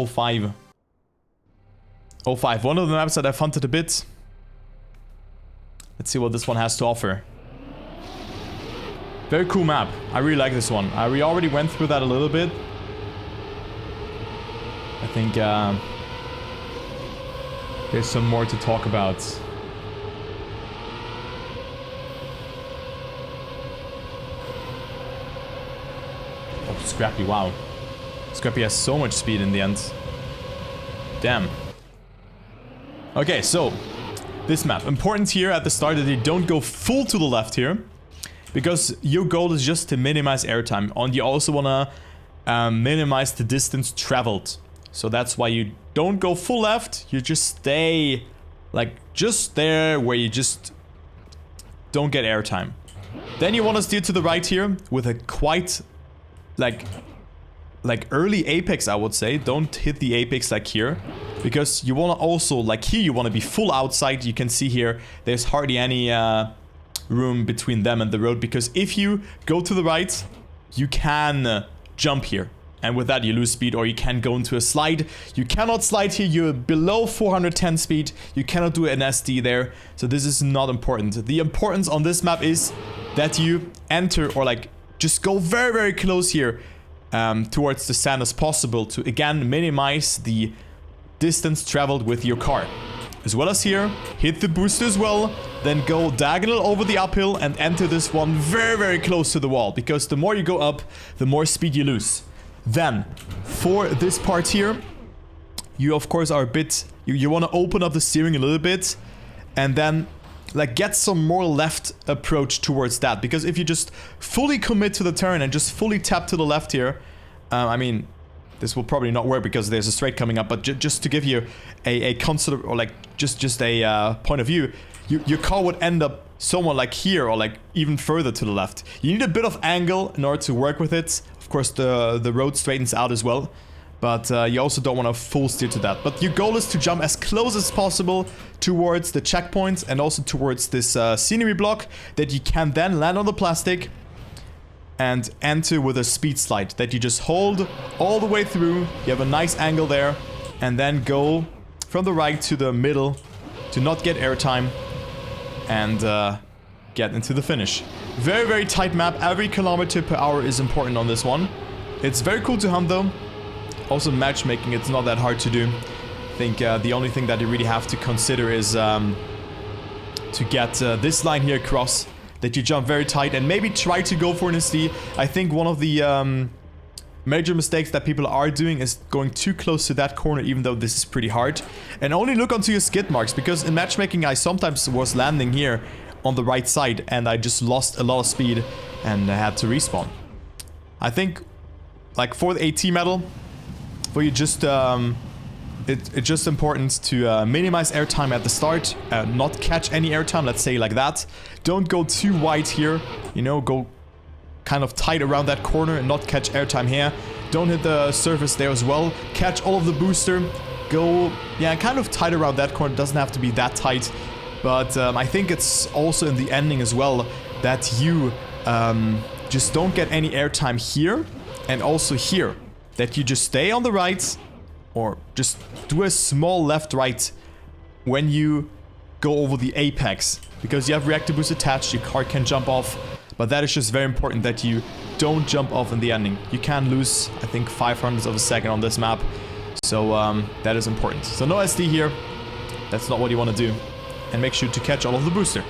05. 05, one of the maps that I've hunted a bit. Let's see what this one has to offer. Very cool map. I really like this one. We already went through that a little bit. I think there's some more to talk about. Oh, Scrappy, wow. Scrappy has so much speed in the end. Damn. Okay, so this map. Important here at the start that you don't go full to the left here, because your goal is just to minimize airtime. And you also want to minimize the distance traveled. So that's why you don't go full left. You just stay like just there where you just don't get airtime. Then you want to steer to the right here with a quite like early apex, I would say. Don't hit the apex like here, because you want to also, like here, you want to be full outside. You can see here, there's hardly any room between them and the road, because if you go to the right, you can jump here. And with that, you lose speed, or you can go into a slide. You cannot slide here. You're below 410 speed. You cannot do an SD there. So this is not important. The importance on this map is that you enter, or like just go very, very close here towards the sand as possible to, again, minimize the distance traveled with your car. As well as here, hit the booster as well, then go diagonal over the uphill and enter this one very, very close to the wall, because the more you go up, the more speed you lose. Then, for this part here, you of course are a bit, you want to open up the steering a little bit, and then like get some more left approach towards that, because if you just fully commit to the turn and just fully tap to the left here, I mean, this will probably not work because there's a straight coming up, but just to give you a concept, or like just a point of view, your car would end up somewhat like here, or like even further to the left. You need a bit of angle in order to work with it. Of course, the road straightens out as well, but you also don't want to full steer to that. But your goal is to jump as close as possible towards the checkpoints and also towards this scenery block that you can then land on the plastic and enter with a speed slide that you just hold all the way through. You have a nice angle there, and then go from the right to the middle to not get airtime and get into the finish. Very, very tight map. Every kilometer per hour is important on this one. It's very cool to hunt though. Also matchmaking, it's not that hard to do. I think the only thing that you really have to consider is to get this line here across, that you jump very tight and maybe try to go for an SD. I think one of the major mistakes that people are doing is going too close to that corner, even though this is pretty hard. And only look onto your skid marks, because in matchmaking I sometimes was landing here on the right side and I just lost a lot of speed and I had to respawn. I think like for the AT medal, for you just it's just important to minimize airtime at the start, not catch any airtime, let's say like that. Don't go too wide here, you know, go kind of tight around that corner and not catch airtime here. Don't hit the surface there as well. Catch all of the booster. Go, yeah, kind of tight around that corner. It doesn't have to be that tight. But I think it's also in the ending as well that you just don't get any airtime here and also here. That you just stay on the right or just do a small left-right when you go over the apex. Because you have reactor boost attached, your car can jump off. But that is just very important that you don't jump off in the ending. You can lose, I think, 500ths of a second on this map. So that is important. So no SD here. That's not what you want to do. And make sure to catch all of the booster.